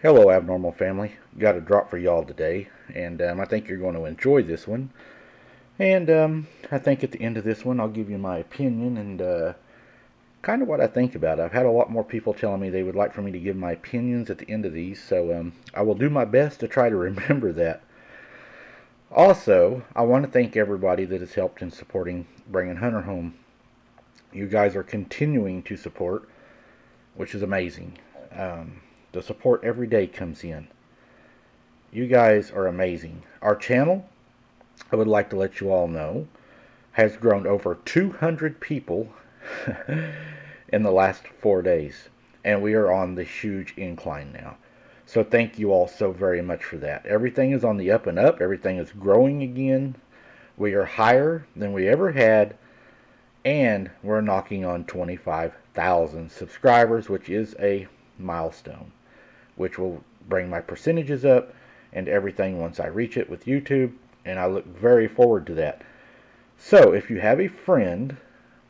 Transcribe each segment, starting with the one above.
Hello, Abnormal Family. Got a drop for y'all today, and I think you're going to enjoy this one. And I think at the end of this one, I'll give you my opinion and kind of what I think about it. I've had a lot more people telling me they would like for me to give my opinions at the end of these, so I will do my best to try to remember that. Also, I want to thank everybody that has helped in supporting bringing Hunter home. You guys are continuing to support, which is amazing. The support every day comes in. You guys are amazing. Our channel, I would like to let you all know, has grown over 200 people in the last 4 days. And we are on the huge incline now. So thank you all so very much for that. Everything is on the up and up. Everything is growing again. We are higher than we ever had. And we're knocking on 25,000 subscribers, which is a milestone, which will bring my percentages up and everything once I reach it with YouTube, and I look very forward to that. So if you have a friend,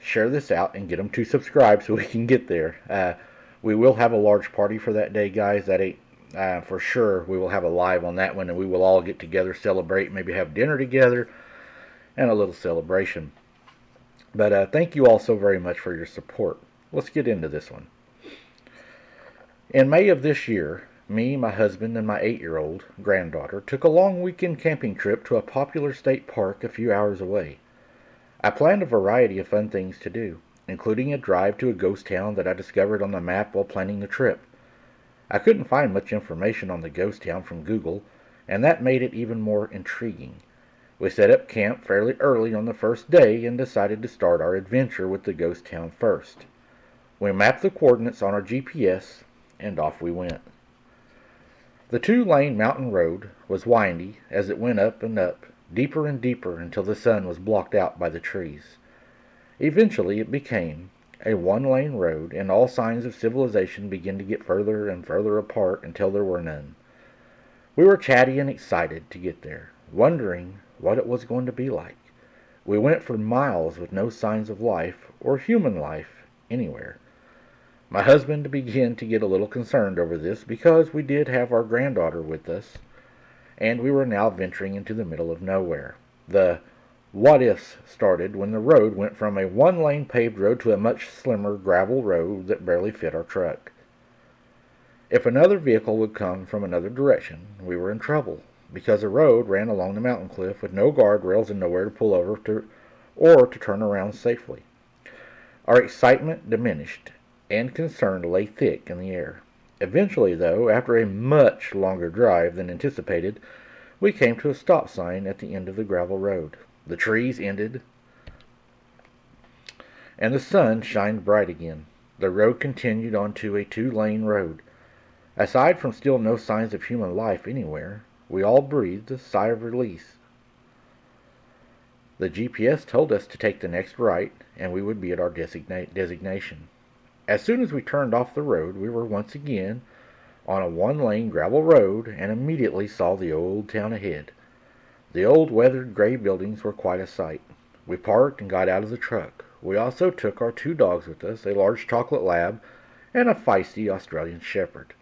share this out and get them to subscribe so we can get there. We will have a large party for that day, guys. That ain't for sure. We will have a live on that one, and we will all get together, celebrate, maybe have dinner together, and a little celebration. But thank you all so very much for your support. Let's get into this one. In May of this year, me, my husband, and my 8-year-old granddaughter took a long weekend camping trip to a popular state park a few hours away. I planned a variety of fun things to do, including a drive to a ghost town that I discovered on the map while planning the trip. I couldn't find much information on the ghost town from Google, and that made it even more intriguing. We set up camp fairly early on the first day and decided to start our adventure with the ghost town first. We mapped the coordinates on our GPS, and off we went. The 2-lane mountain road was windy as it went up and up, deeper and deeper until the sun was blocked out by the trees. Eventually it became a 1-lane road, and all signs of civilization began to get further and further apart until there were none. We were chatty and excited to get there, wondering what it was going to be like. We went for miles with no signs of life or human life anywhere. My husband began to get a little concerned over this because we did have our granddaughter with us, and we were now venturing into the middle of nowhere. The what-ifs started when the road went from a 1-lane paved road to a much slimmer gravel road that barely fit our truck. If another vehicle would come from another direction, we were in trouble, because the road ran along the mountain cliff with no guardrails and nowhere to pull over or to turn around safely. Our excitement diminished, and concern lay thick in the air. Eventually, though, after a much longer drive than anticipated, we came to a stop sign at the end of the gravel road. The trees ended, and the sun shined bright again. The road continued onto a 2-lane road. Aside from still no signs of human life anywhere, we all breathed a sigh of release. The GPS told us to take the next right, and we would be at our designation. As soon as we turned off the road, we were once again on a 1-lane gravel road and immediately saw the old town ahead. The old weathered gray buildings were quite a sight. We parked and got out of the truck. We also took our 2 dogs with us, a large chocolate lab and a feisty Australian shepherd.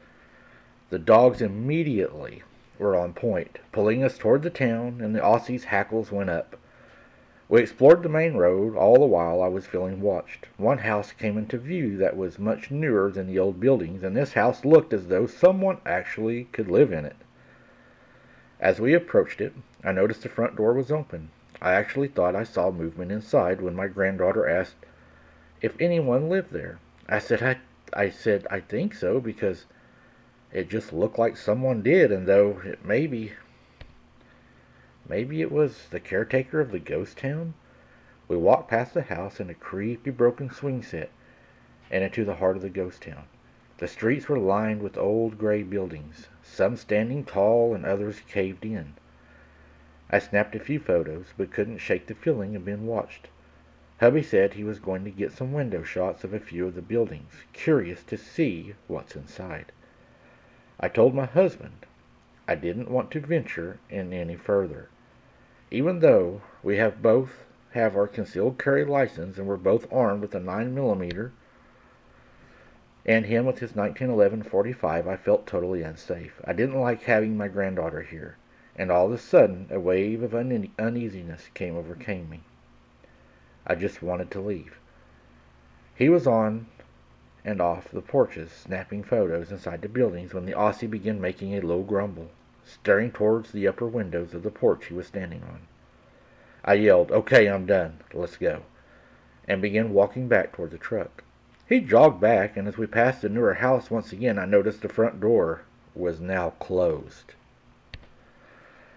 The dogs immediately were on point, pulling us toward the town, and the Aussie's hackles went up. We explored the main road, all the while I was feeling watched. One house came into view that was much newer than the old buildings, and this house looked as though someone actually could live in it. As we approached it, I noticed the front door was open. I actually thought I saw movement inside when my granddaughter asked if anyone lived there. I said I think so, because it just looked like someone did, and though maybe it was the caretaker of the ghost town. We walked past the house in a creepy broken swing set and into the heart of the ghost town. The streets were lined with old gray buildings, some standing tall and others caved in. I snapped a few photos, but couldn't shake the feeling of being watched. Hubby said he was going to get some window shots of a few of the buildings, curious to see what's inside. I told my husband I didn't want to venture in any further. Even though we both have our concealed carry license and we're both armed with a 9mm and him with his 1911 45, I felt totally unsafe. I didn't like having my granddaughter here, and all of a sudden a wave of uneasiness overcame me. I just wanted to leave. He was on and off the porches, snapping photos inside the buildings when the Aussie began making a low grumble, staring towards the upper windows of the porch he was standing on. I yelled, "Okay, I'm done. Let's go," and began walking back toward the truck. He jogged back, and as we passed the newer house once again, I noticed the front door was now closed.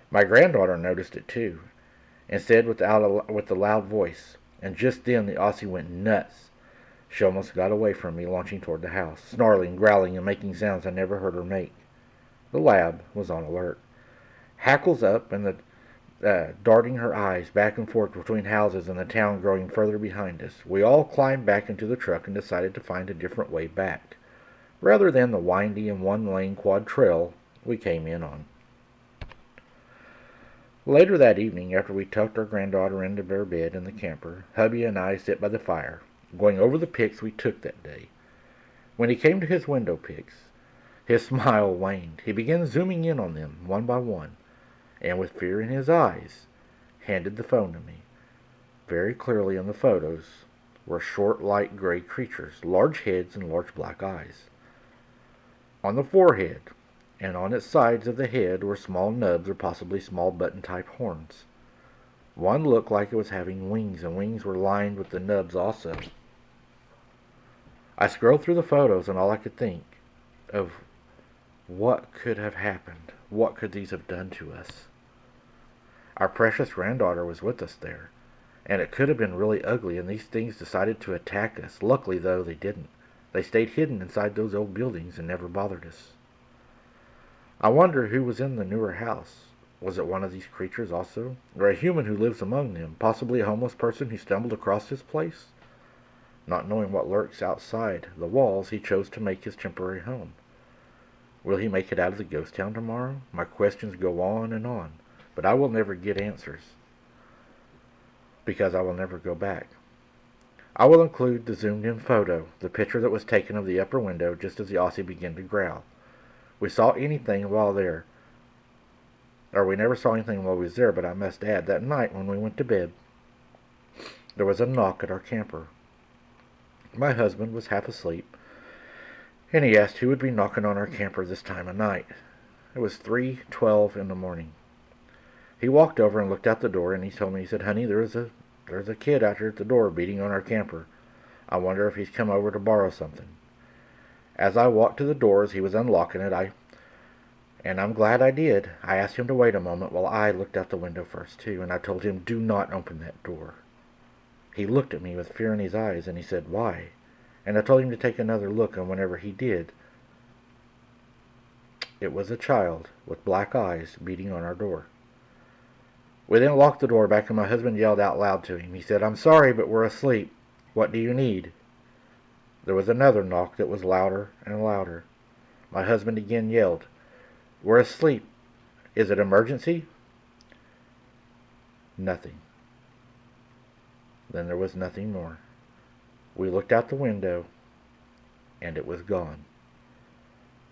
My granddaughter noticed it too, and said with a loud voice, and just then the Aussie went nuts. She almost got away from me, launching toward the house, snarling, growling, and making sounds I never heard her make. The lab was on alert, hackles up, and darting her eyes back and forth between houses and the town growing further behind us. We all climbed back into the truck and decided to find a different way back, rather than the windy and one-lane quad trail we came in on. Later that evening, after we tucked our granddaughter into her bed in the camper, hubby and I sat by the fire, going over the pics we took that day. When he came to his window pics, his smile waned. He began zooming in on them, one by one, and with fear in his eyes, handed the phone to me. Very clearly in the photos were short, light gray creatures, large heads and large black eyes. On the forehead and on its sides of the head were small nubs or possibly small button-type horns. One looked like it was having wings, and wings were lined with the nubs also. I scrolled through the photos, and all I could think of what could have happened. What could these have done to us? Our precious granddaughter was with us there, and it could have been really ugly, and these things decided to attack us. Luckily, though, they didn't. They stayed hidden inside those old buildings and never bothered us. I wonder who was in the newer house. Was it one of these creatures also? Or a human who lives among them? Possibly a homeless person who stumbled across this place? Not knowing what lurks outside the walls, he chose to make his temporary home. Will he make it out of the ghost town tomorrow? My questions go on, but I will never get answers, because I will never go back. I will include the zoomed-in photo, the picture that was taken of the upper window just as the Aussie began to growl. We saw anything while there, or we never saw anything while we was there, but I must add, that night when we went to bed, there was a knock at our camper. My husband was half asleep, and he asked who would be knocking on our camper this time of night. It was 3:12 in the morning. He walked over and looked out the door, and he told me, he said, "Honey, there's a kid out here at the door beating on our camper. I wonder if he's come over to borrow something." As I walked to the door as he was unlocking it, and I'm glad I did, I asked him to wait a moment while I looked out the window first too, and I told him, "Do not open that door." He looked at me with fear in his eyes, and he said, "Why?" And I told him to take another look, and whenever he did, it was a child with black eyes beating on our door. We then locked the door back, and my husband yelled out loud to him. He said, "I'm sorry, but we're asleep. What do you need?" There was another knock that was louder and louder. My husband again yelled, "We're asleep. Is it emergency?" Nothing. Then there was nothing more. We looked out the window, and it was gone.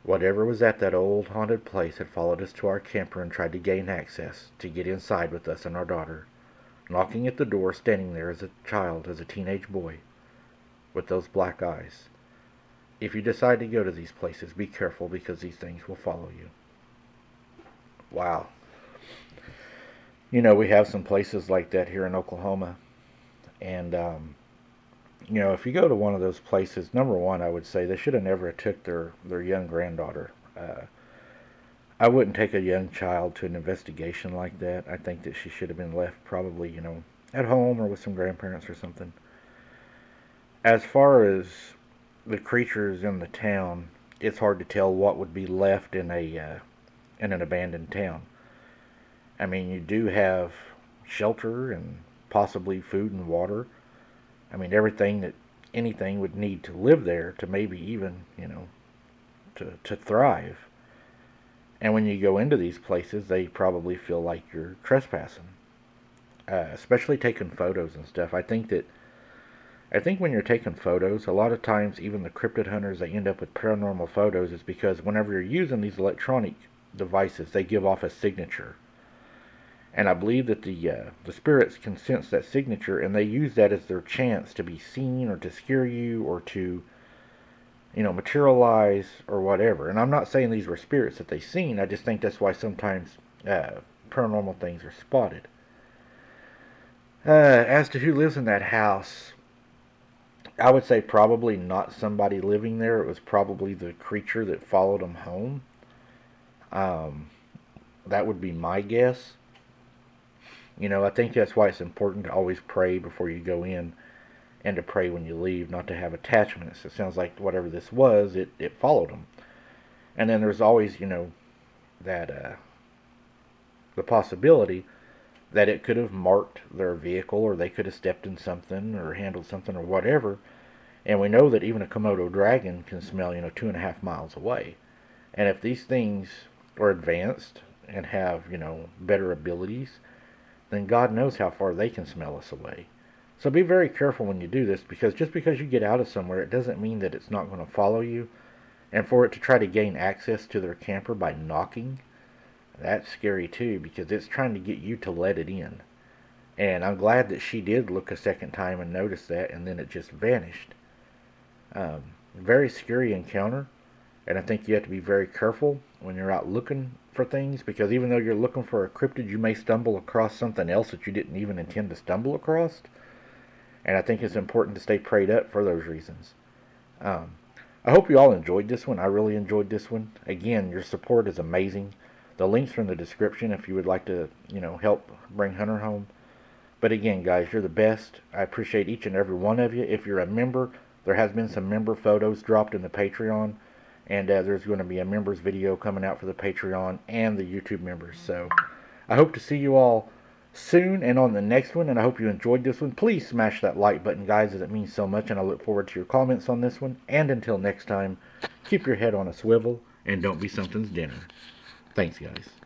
Whatever was at that old haunted place had followed us to our camper and tried to gain access, to get inside with us and our daughter, knocking at the door, standing there as a child, as a teenage boy, with those black eyes. If you decide to go to these places, be careful, because these things will follow you. Wow. You know, we have some places like that here in Oklahoma, and you know, if you go to one of those places, number one, I would say they should have never took their young granddaughter. I wouldn't take a young child to an investigation like that. I think that she should have been left probably, you know, at home or with some grandparents or something. As far as the creatures in the town, it's hard to tell what would be left in an abandoned town. I mean, you do have shelter and possibly food and water. I mean, everything that anything would need to live there, to maybe even, you know, to thrive. And when you go into these places, they probably feel like you're trespassing, especially taking photos and stuff. I think that I think when you're taking photos, a lot of times even the cryptid hunters, they end up with paranormal photos is because whenever you're using these electronic devices, they give off a signature. And I believe that the spirits can sense that signature, and they use that as their chance to be seen or to scare you or to, materialize or whatever. And I'm not saying these were spirits that they seen. I just think that's why sometimes paranormal things are spotted. As to who lives in that house, I would say probably not somebody living there. It was probably the creature that followed them home. Um, that would be my guess. I think that's why it's important to always pray before you go in and to pray when you leave, not to have attachments. It sounds like whatever this was, it followed them. And then there's always, that the possibility that it could have marked their vehicle, or they could have stepped in something or handled something or whatever. And we know that even a Komodo dragon can smell, 2.5 miles away. And if these things are advanced and have, better abilities, then God knows how far they can smell us away. So be very careful when you do this, because just because you get out of somewhere, it doesn't mean that it's not going to follow you. And for it to try to gain access to their camper by knocking, that's scary too, because it's trying to get you to let it in. And I'm glad that she did look a second time and notice that, and then it just vanished. Very scary encounter, and I think you have to be very careful when you're out looking for things, because even though you're looking for a cryptid, you may stumble across something else that you didn't even intend to stumble across. And I think it's important to stay prayed up for those reasons. Um, I hope you all enjoyed this one. I really enjoyed this one. Again, your support is amazing. The links are in the description if you would like to, help bring Hunter home. But again, guys, you're the best. I appreciate each and every one of you. If you're a member, there has been some member photos dropped in the Patreon. And there's going to be a members video coming out for the Patreon and the YouTube members. So I hope to see you all soon and on the next one. And I hope you enjoyed this one. Please smash that like button, guys, as it means so much. And I look forward to your comments on this one. And until next time, keep your head on a swivel and don't be something's dinner. Thanks, guys.